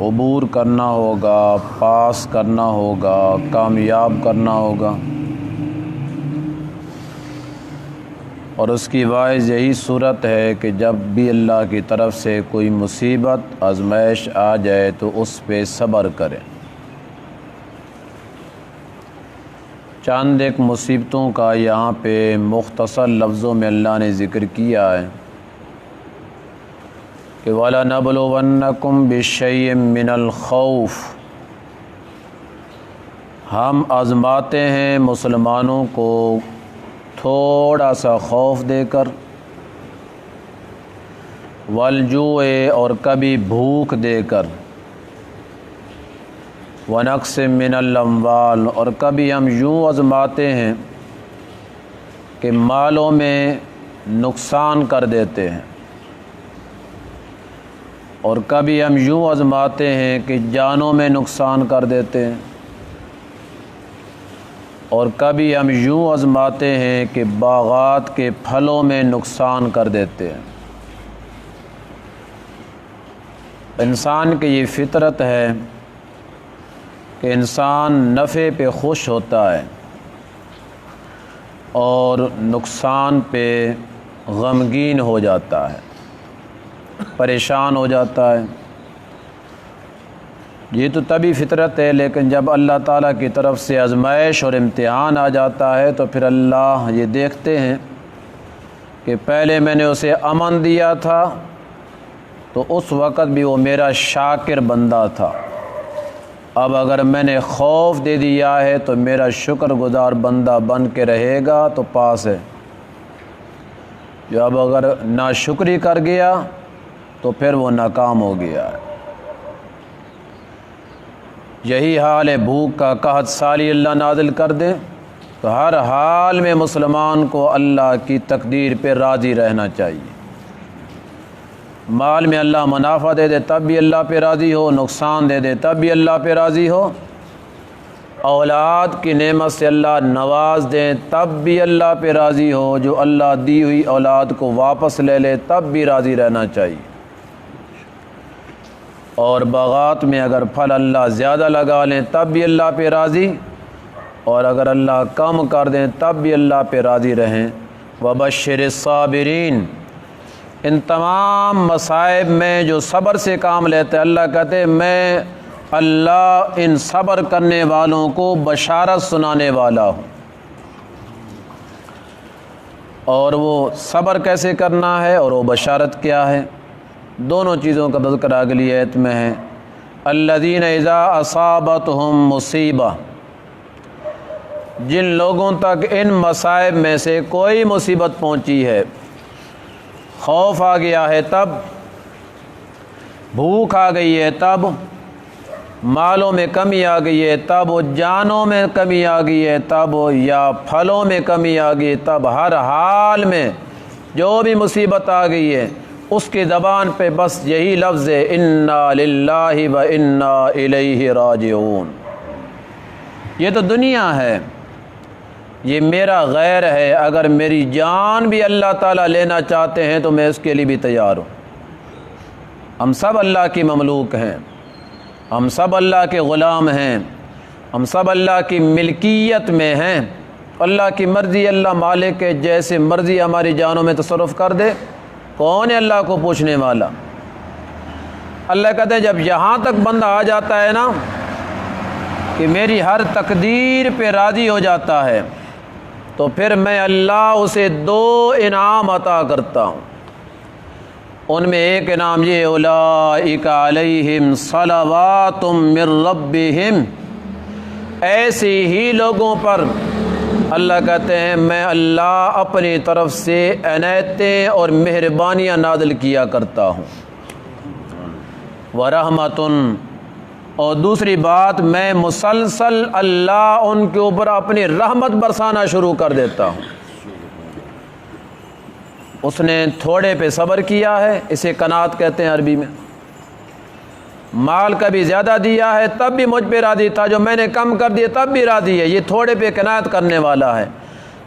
عبور کرنا ہوگا، پاس کرنا ہوگا، کامیاب کرنا ہوگا، اور اس کی باعث یہی صورت ہے کہ جب بھی اللہ کی طرف سے کوئی مصیبت آزمائش آ جائے تو اس پہ صبر کریں۔ چند ایک مصیبتوں کا یہاں پہ مختصر لفظوں میں اللہ نے ذکر کیا ہے کہ وَلَنَبْلُوَنَّكُمْ بِشَيْءٍ مِّنَ الْخَوْفِ، ہم آزماتے ہیں مسلمانوں کو تھوڑا سا خوف دے کر، والجوع، اور کبھی بھوک دے کر، ونقص من الاموال، اور کبھی ہم یوں آزماتے ہیں کہ مالوں میں نقصان کر دیتے ہیں، اور کبھی ہم یوں آزماتے ہیں کہ جانوں میں نقصان کر دیتے ہیں، اور کبھی ہم یوں آزماتے ہیں کہ باغات کے پھلوں میں نقصان کر دیتے ہیں۔ انسان کی یہ فطرت ہے کہ انسان نفع پہ خوش ہوتا ہے اور نقصان پہ غمگین ہو جاتا ہے، پریشان ہو جاتا ہے۔ یہ تو تبھی فطرت ہے، لیکن جب اللہ تعالیٰ کی طرف سے آزمائش اور امتحان آ جاتا ہے تو پھر اللہ یہ دیکھتے ہیں کہ پہلے میں نے اسے امن دیا تھا تو اس وقت بھی وہ میرا شاکر بندہ تھا، اب اگر میں نے خوف دے دیا ہے تو میرا شکر گزار بندہ بن کے رہے گا تو پاس ہے، جو اب اگر ناشکری کر گیا تو پھر وہ ناکام ہو گیا ہے۔ یہی حال ہے بھوک کا، قحط سالی اللہ نازل کر دے تو ہر حال میں مسلمان کو اللہ کی تقدیر پہ راضی رہنا چاہیے۔ مال میں اللہ منافع دے دے تب بھی اللہ پہ راضی ہو، نقصان دے دے تب بھی اللہ پہ راضی ہو، اولاد کی نعمت سے اللہ نواز دیں تب بھی اللہ پہ راضی ہو، جو اللہ دی ہوئی اولاد کو واپس لے لے تب بھی راضی رہنا چاہیے، اور باغات میں اگر پھل اللہ زیادہ لگا لیں تب بھی اللہ پہ راضی، اور اگر اللہ کم کر دیں تب بھی اللہ پہ راضی رہیں۔ وَبَشِّرِ الصَّابِرِينَ، ان تمام مصائب میں جو صبر سے کام لیتے ہیں، اللہ کہتے ہیں میں اللہ ان صبر کرنے والوں کو بشارت سنانے والا ہوں۔ اور وہ صبر کیسے کرنا ہے اور وہ بشارت کیا ہے، دونوں چیزوں کا تذکرہ اگلی آیت میں ہے۔ الذین اذا اصابتہم مصیبہ، جن لوگوں تک ان مصائب میں سے کوئی مصیبت پہنچی ہے، خوف آ گیا ہے تب، بھوک آ گئی ہے تب، مالوں میں کمی آ گئی ہے تب، جانوں میں کمی آ گئی ہے تب، یا پھلوں میں کمی آ گئی ہے تب، ہر حال میں جو بھی مصیبت آ گئی ہے اس کی زبان پہ بس یہی لفظ ہے انا للہ و انا الیہ راجعون۔ یہ تو دنیا ہے، یہ میرا غیر ہے، اگر میری جان بھی اللہ تعالیٰ لینا چاہتے ہیں تو میں اس کے لیے بھی تیار ہوں۔ ہم سب اللہ کی مملوک ہیں، ہم سب اللہ کے غلام ہیں، ہم سب اللہ کی ملکیت میں ہیں، اللہ کی مرضی، اللہ مالک ہے، جیسے مرضی ہماری جانوں میں تصرف کر دے، کون ہے اللہ کو پوچھنے والا۔ اللہ کہتے ہیں جب یہاں تک بندہ آ جاتا ہے نا کہ میری ہر تقدیر پہ راضی ہو جاتا ہے تو پھر میں اللہ اسے دو انعام عطا کرتا ہوں۔ ان میں ایک انعام یہ اولئک علیہم صلوات من ربہم، ایسے ہی لوگوں پر اللہ کہتے ہیں میں اللہ اپنی طرف سے عنایتیں اور مہربانیاں نازل کیا کرتا ہوں۔ وَرَحْمَةٌ، اور دوسری بات میں مسلسل اللہ ان کے اوپر اپنی رحمت برسانا شروع کر دیتا ہوں۔ اس نے تھوڑے پہ صبر کیا ہے، اسے قناعت کہتے ہیں عربی میں، مال کبھی زیادہ دیا ہے تب بھی مجھ پہ راضی تھا، جو میں نے کم کر دیا تب بھی راضی ہے، یہ تھوڑے پہ قناعت کرنے والا ہے۔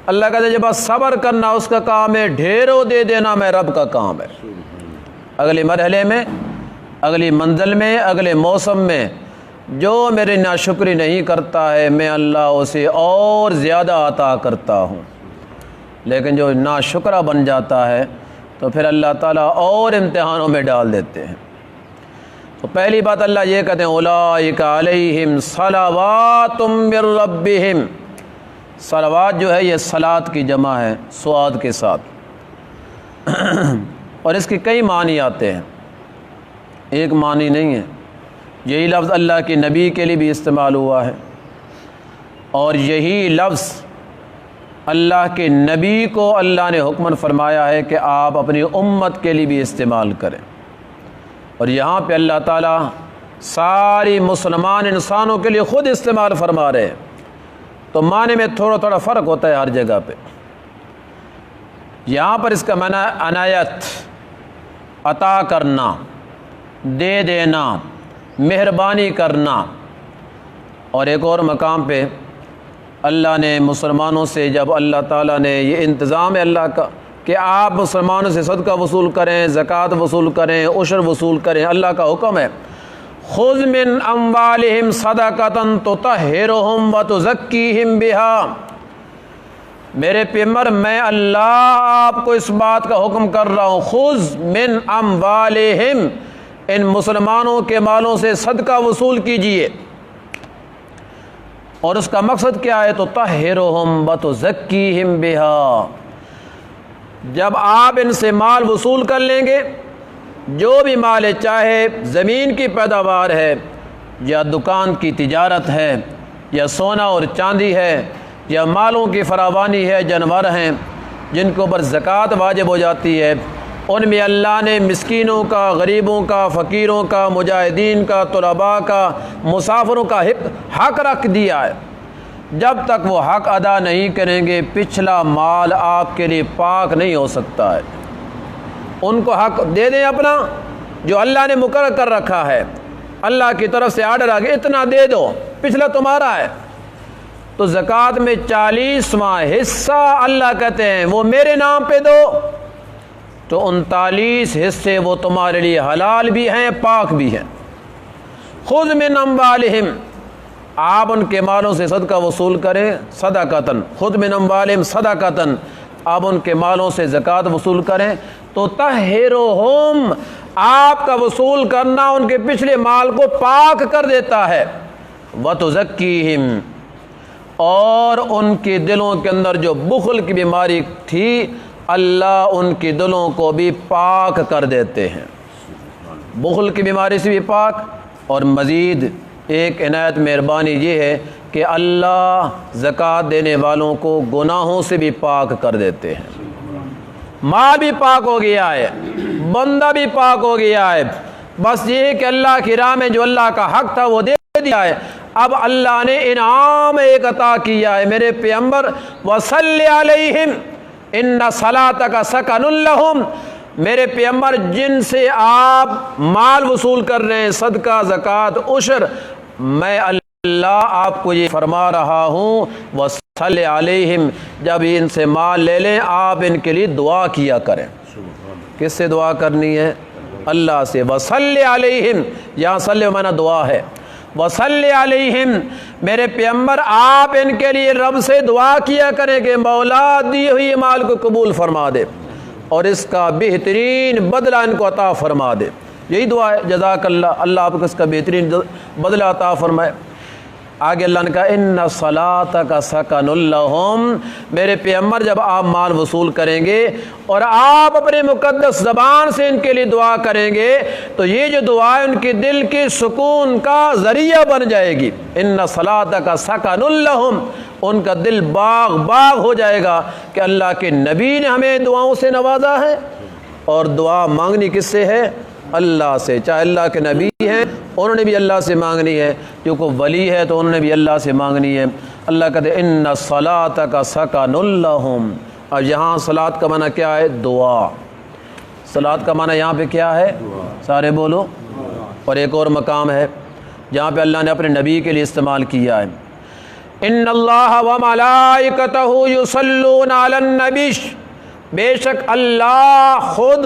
اللہ کہتے ہیں جب بس صبر کرنا اس کا کام ہے، ڈھیروں دے دینا میں رب کا کام ہے۔ اگلے مرحلے میں اگلی منزل میں، اگلے موسم میں جو میری ناشکری نہیں کرتا ہے میں اللہ اسے اور زیادہ عطا کرتا ہوں، لیکن جو ناشکرہ بن جاتا ہے تو پھر اللہ تعالیٰ اور امتحانوں میں ڈال دیتے ہیں۔ تو پہلی بات اللہ یہ کہتے ہیں اولئک علیہم صلوات من ربہم۔ صلوات جو ہے یہ صلاۃ کی جمع ہے سواد کے ساتھ، اور اس کی کئی معنی آتے ہیں، ایک معنی نہیں ہے۔ یہی لفظ اللہ کے نبی کے لیے بھی استعمال ہوا ہے، اور یہی لفظ اللہ کے نبی کو اللہ نے حکم فرمایا ہے کہ آپ اپنی امت کے لیے بھی استعمال کریں، اور یہاں پہ اللہ تعالیٰ ساری مسلمان انسانوں کے لیے خود استعمال فرما رہے ہیں، تو معنی میں تھوڑا تھوڑا فرق ہوتا ہے ہر جگہ پہ۔ یہاں پر اس کا معنی عنایت، عطا کرنا، دے دینا، مہربانی کرنا، اور ایک اور مقام پہ اللہ نے مسلمانوں سے جب اللہ تعالیٰ نے یہ انتظام ہے اللہ کا کہ آپ مسلمانوں سے صدقہ وصول کریں، زکوٰۃ وصول کریں، عشر وصول کریں، اللہ کا حکم ہے خذ من اموالہم صدقۃ تطہرہم وتزکیہم بہا۔ میرے پیغمبر میں اللہ آپ کو اس بات کا حکم کر رہا ہوں، خذ من اموالہم، ان مسلمانوں کے مالوں سے صدقہ وصول کیجئے، اور اس کا مقصد کیا ہے؟ تطہرہم وتزکیہم بہا۔ جب آپ ان سے مال وصول کر لیں گے، جو بھی مال ہے، چاہے زمین کی پیداوار ہے یا دکان کی تجارت ہے یا سونا اور چاندی ہے یا مالوں کی فراوانی ہے، جانور ہیں جن کے اوپر زکوٰۃ واجب ہو جاتی ہے، ان میں اللہ نے مسکینوں کا، غریبوں کا، فقیروں کا، مجاہدین کا، طلباء کا، مسافروں کا حق رکھ دیا ہے۔ جب تک وہ حق ادا نہیں کریں گے پچھلا مال آپ کے لیے پاک نہیں ہو سکتا ہے۔ ان کو حق دے دیں اپنا جو اللہ نے مقرر کر رکھا ہے، اللہ کی طرف سے آرڈر آ گیا اتنا دے دو، پچھلا تمہارا ہے۔ تو زکوٰۃ میں 40واں حصہ اللہ کہتے ہیں وہ میرے نام پہ دو، تو 39 حصے وہ تمہارے لیے حلال بھی ہیں، پاک بھی ہیں۔ خذ من اموالہم، آپ ان کے مالوں سے صدقہ وصول کریں، صدقۃً، خذ من اموالہم صدقۃً، آپ ان کے مالوں سے زکوٰۃ وصول کریں، تو تطہرہم، آپ کا وصول کرنا ان کے پچھلے مال کو پاک کر دیتا ہے، وتزکیہم، اور ان کے دلوں کے اندر جو بخل کی بیماری تھی اللہ ان کے دلوں کو بھی پاک کر دیتے ہیں، بخل کی بیماری سے بھی پاک۔ اور مزید ایک عنایت مہربانی یہ ہے کہ اللہ زکوٰۃ دینے والوں کو گناہوں سے بھی پاک کر دیتے ہیں، ماں بھی پاک ہو گیا ہے، بندہ بھی پاک ہو گیا ہے، بس یہ کہ اللہ کی راہ میں جو اللہ کا حق تھا وہ دے دیا ہے، اب اللہ نے انعام ایک عطا کیا ہے، میرے پیغمبر وصلی علیہم ان صلاتک سکن لہم، میرے پیغمبر جن سے آپ مال وصول کر رہے ہیں، صدقہ، زکوٰۃ، عشر، میں اللہ آپ کو یہ فرما رہا ہوں وصلی علیہم، جب ان سے مال لے لیں آپ ان کے لیے دعا کیا کریں۔ کس سے دعا کرنی ہے؟ اللہ سے۔ وصلی علیہم، یہاں صلی معنی دعا ہے، وصلی علیہم، میرے پیغمبر آپ ان کے لیے رب سے دعا کیا کریں کہ مولا دی ہوئی مال کو قبول فرما دے اور اس کا بہترین بدلہ ان کو عطا فرما دے، یہی دعا ہے، جزاک اللہ، اللہ آپ کو اس کا بہترین بدلہ عطا فرمائے۔ آگے اللہ نے کہا ان صلاتک سکن لہم، میرے پیغمبر جب آپ مال وصول کریں گے اور آپ اپنے مقدس زبان سے ان کے لیے دعا کریں گے تو یہ جو دعا ہے ان کے دل کے سکون کا ذریعہ بن جائے گی۔ ان صلاتک سکن لہم، ان کا دل باغ باغ ہو جائے گا کہ اللہ کے نبی نے ہمیں دعاؤں سے نوازا ہے، اور دعا مانگنی کس سے ہے؟ اللہ سے۔ چاہے اللہ کے نبی ہیں انہوں نے بھی اللہ سے مانگنی ہے، جو کوئی ولی ہے تو انہوں نے بھی اللہ سے مانگنی ہے۔ اللہ کہتے ہیں ان صلاتک سکن لہم، اور یہاں صلات کا معنی کیا ہے؟ دعا۔ صلات کا معنی یہاں پہ کیا ہے؟ سارے بولو۔ اور ایک اور مقام ہے جہاں پہ اللہ نے اپنے نبی کے لیے استعمال کیا ہے، ان اللہ وملائکتہ یصلون علی النبی، بے شک اللہ خود